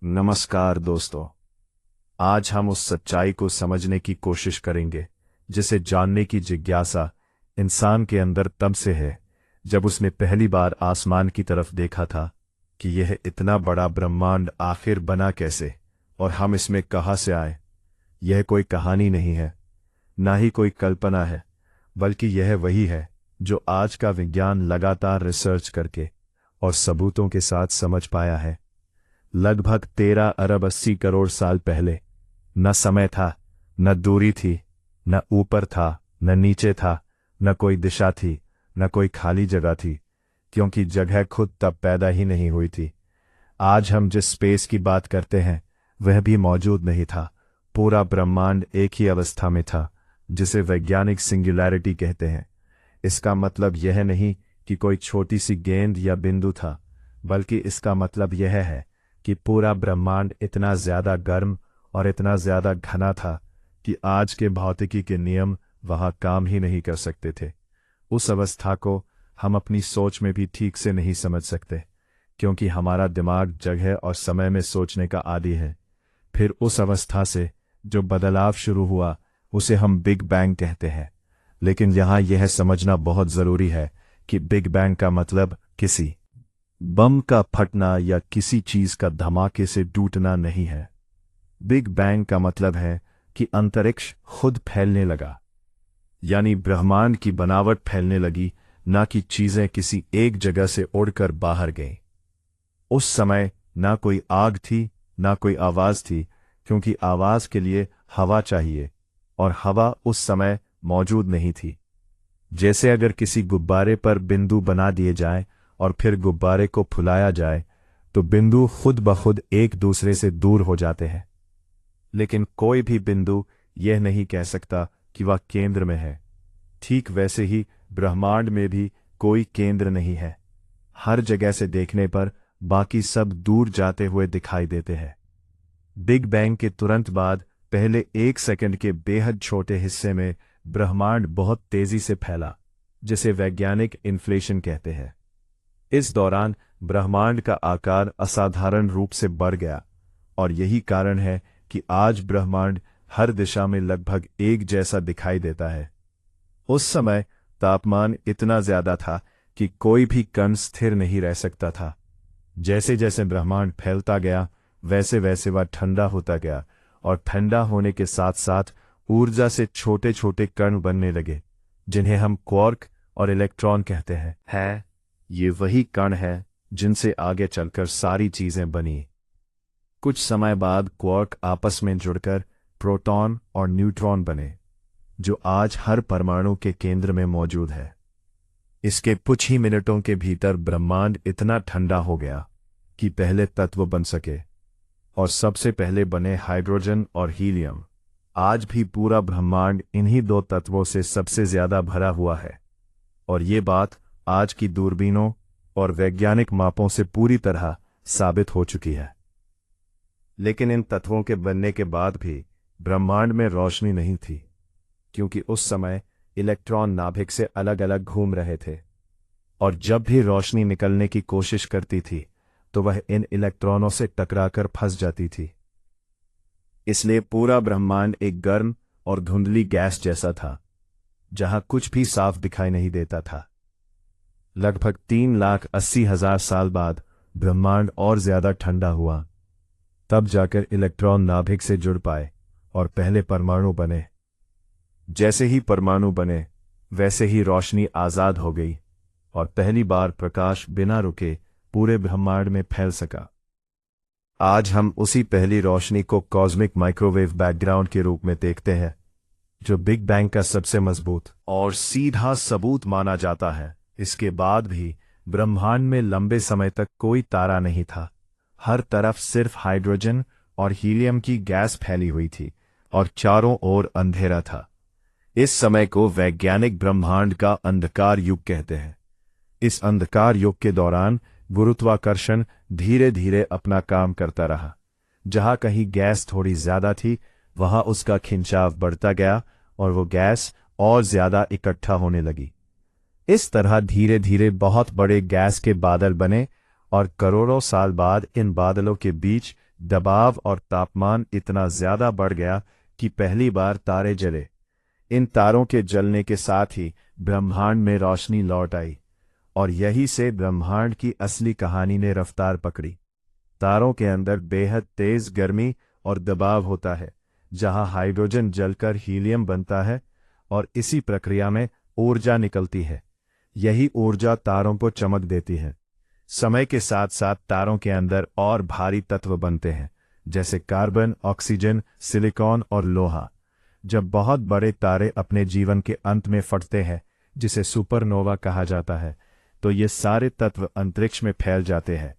नमस्कार दोस्तों। आज हम उस सच्चाई को समझने की कोशिश करेंगे जिसे जानने की जिज्ञासा इंसान के अंदर तब से है जब उसने पहली बार आसमान की तरफ देखा था कि यह इतना बड़ा ब्रह्मांड आखिर बना कैसे और हम इसमें कहाँ से आए। यह कोई कहानी नहीं है, ना ही कोई कल्पना है, बल्कि यह वही है जो आज का विज्ञान लगातार रिसर्च करके और सबूतों के साथ समझ पाया है। लगभग 13 अरब 80 करोड़ साल पहले न समय था, न दूरी थी, न ऊपर था, न नीचे था, न कोई दिशा थी, न कोई खाली जगह थी, क्योंकि जगह खुद तब पैदा ही नहीं हुई थी। आज हम जिस स्पेस की बात करते हैं वह भी मौजूद नहीं था। पूरा ब्रह्मांड एक ही अवस्था में था, जिसे वैज्ञानिक सिंगुलैरिटी कहते हैं। इसका मतलब यह नहीं कि कोई छोटी सी गेंद या बिंदु था, बल्कि इसका मतलब यह है कि पूरा ब्रह्मांड इतना ज्यादा गर्म और इतना ज्यादा घना था कि आज के भौतिकी के नियम वहां काम ही नहीं कर सकते थे। उस अवस्था को हम अपनी सोच में भी ठीक से नहीं समझ सकते, क्योंकि हमारा दिमाग जगह और समय में सोचने का आदी है। फिर उस अवस्था से जो बदलाव शुरू हुआ उसे हम बिग बैंग कहते हैं। लेकिन यहाँ यह समझना बहुत जरूरी है कि बिग बैंग का मतलब किसी बम का फटना या किसी चीज का धमाके से टूटना नहीं है। बिग बैंग का मतलब है कि अंतरिक्ष खुद फैलने लगा, यानी ब्रह्मांड की बनावट फैलने लगी, ना कि चीजें किसी एक जगह से उड़कर बाहर गईं। उस समय ना कोई आग थी, ना कोई आवाज थी, क्योंकि आवाज के लिए हवा चाहिए और हवा उस समय मौजूद नहीं थी। जैसे अगर किसी गुब्बारे पर बिंदु बना दिए जाए और फिर गुब्बारे को फुलाया जाए तो बिंदु खुद ब खुद एक दूसरे से दूर हो जाते हैं। लेकिन कोई भी बिंदु यह नहीं कह सकता कि वह केंद्र में है। ठीक वैसे ही ब्रह्मांड में भी कोई केंद्र नहीं है। हर जगह से देखने पर बाकी सब दूर जाते हुए दिखाई देते हैं। बिग बैंग के तुरंत बाद पहले 1 सेकंड के बेहद छोटे हिस्से में ब्रह्मांड बहुत तेजी से फैला, जिसे वैज्ञानिक इन्फ्लेशन कहते हैं। इस दौरान ब्रह्मांड का आकार असाधारण रूप से बढ़ गया और यही कारण है कि आज ब्रह्मांड हर दिशा में लगभग एक जैसा दिखाई देता है। उस समय तापमान इतना ज्यादा था कि कोई भी कण स्थिर नहीं रह सकता था। जैसे जैसे ब्रह्मांड फैलता गया वैसे वैसे वह ठंडा होता गया और ठंडा होने के साथ साथ ऊर्जा से छोटे छोटे कण बनने लगे, जिन्हें हम क्वार्क और इलेक्ट्रॉन कहते हैं। ये वही कण है जिनसे आगे चलकर सारी चीजें बनी। कुछ समय बाद क्वार्क आपस में जुड़कर प्रोटॉन और न्यूट्रॉन बने, जो आज हर परमाणु के केंद्र में मौजूद है। इसके कुछ ही मिनटों के भीतर ब्रह्मांड इतना ठंडा हो गया कि पहले तत्व बन सके, और सबसे पहले बने हाइड्रोजन और हीलियम। आज भी पूरा ब्रह्मांड इन्हीं दो तत्वों से सबसे ज्यादा भरा हुआ है, और ये बात आज की दूरबीनों और वैज्ञानिक मापों से पूरी तरह साबित हो चुकी है। लेकिन इन तत्वों के बनने के बाद भी ब्रह्मांड में रोशनी नहीं थी, क्योंकि उस समय इलेक्ट्रॉन नाभिक से अलग अलग घूम रहे थे, और जब भी रोशनी निकलने की कोशिश करती थी तो वह इन इलेक्ट्रॉनों से टकराकर फंस जाती थी। इसलिए पूरा ब्रह्मांड एक गर्म और धुंधली गैस जैसा था, जहां कुछ भी साफ दिखाई नहीं देता था। लगभग 3,80,000 साल बाद ब्रह्मांड और ज्यादा ठंडा हुआ, तब जाकर इलेक्ट्रॉन नाभिक से जुड़ पाए और पहले परमाणु बने। जैसे ही परमाणु बने वैसे ही रोशनी आजाद हो गई और पहली बार प्रकाश बिना रुके पूरे ब्रह्मांड में फैल सका। आज हम उसी पहली रोशनी को कॉस्मिक माइक्रोवेव बैकग्राउंड के रूप में देखते हैं, जो बिग बैंग का सबसे मजबूत और सीधा सबूत माना जाता है। इसके बाद भी ब्रह्मांड में लंबे समय तक कोई तारा नहीं था। हर तरफ सिर्फ हाइड्रोजन और हीलियम की गैस फैली हुई थी और चारों ओर अंधेरा था। इस समय को वैज्ञानिक ब्रह्मांड का अंधकार युग कहते हैं। इस अंधकार युग के दौरान गुरुत्वाकर्षण धीरे धीरे अपना काम करता रहा। जहां कहीं गैस थोड़ी ज्यादा थी वहां उसका खिंचाव बढ़ता गया और वो गैस और ज्यादा इकट्ठा होने लगी। इस तरह धीरे धीरे बहुत बड़े गैस के बादल बने और करोड़ों साल बाद इन बादलों के बीच दबाव और तापमान इतना ज्यादा बढ़ गया कि पहली बार तारे जले। इन तारों के जलने के साथ ही ब्रह्मांड में रोशनी लौट आई, और यही से ब्रह्मांड की असली कहानी ने रफ्तार पकड़ी। तारों के अंदर बेहद तेज गर्मी और दबाव होता है, जहां हाइड्रोजन जलकर हीलियम बनता है, और इसी प्रक्रिया में ऊर्जा निकलती है। यही ऊर्जा तारों को चमक देती है। समय के साथ साथ तारों के अंदर और भारी तत्व बनते हैं, जैसे कार्बन, ऑक्सीजन, सिलिकॉन और लोहा। जब बहुत बड़े तारे अपने जीवन के अंत में फटते हैं, जिसे सुपरनोवा कहा जाता है, तो ये सारे तत्व अंतरिक्ष में फैल जाते हैं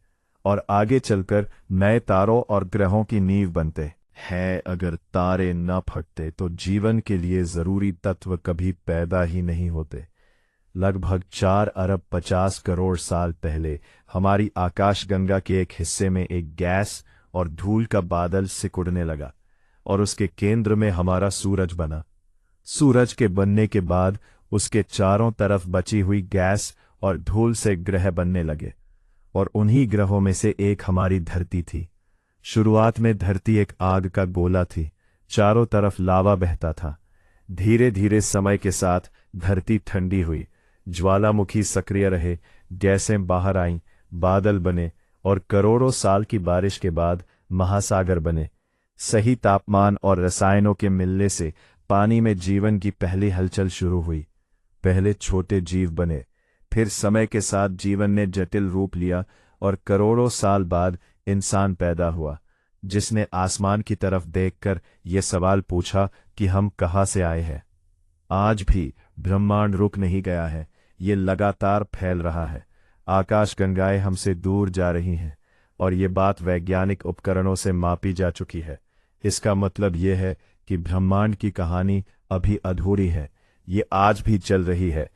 और आगे चलकर नए तारों और ग्रहों की नींव बनते हैं। अगर तारे न फटते तो जीवन के लिए जरूरी तत्व कभी पैदा ही नहीं होते। लगभग 4 अरब 50 करोड़ साल पहले हमारी आकाशगंगा के एक हिस्से में एक गैस और धूल का बादल सिकुड़ने लगा, और उसके केंद्र में हमारा सूरज बना। सूरज के बनने के बाद उसके चारों तरफ बची हुई गैस और धूल से ग्रह बनने लगे, और उन्हीं ग्रहों में से एक हमारी धरती थी। शुरुआत में धरती एक आग का गोला थी, चारों तरफ लावा बहता था। धीरे धीरे समय के साथ धरती ठंडी हुई, ज्वालामुखी सक्रिय रहे, गैसें बाहर आईं, बादल बने, और करोड़ों साल की बारिश के बाद महासागर बने। सही तापमान और रसायनों के मिलने से पानी में जीवन की पहली हलचल शुरू हुई। पहले छोटे जीव बने, फिर समय के साथ जीवन ने जटिल रूप लिया, और करोड़ों साल बाद इंसान पैदा हुआ, जिसने आसमान की तरफ देखकर यह सवाल पूछा कि हम कहाँ से आए हैं। आज भी ब्रह्मांड रुक नहीं गया है, ये लगातार फैल रहा है। आकाशगंगाएं हमसे दूर जा रही हैं, और ये बात वैज्ञानिक उपकरणों से मापी जा चुकी है। इसका मतलब यह है कि ब्रह्मांड की कहानी अभी अधूरी है, ये आज भी चल रही है,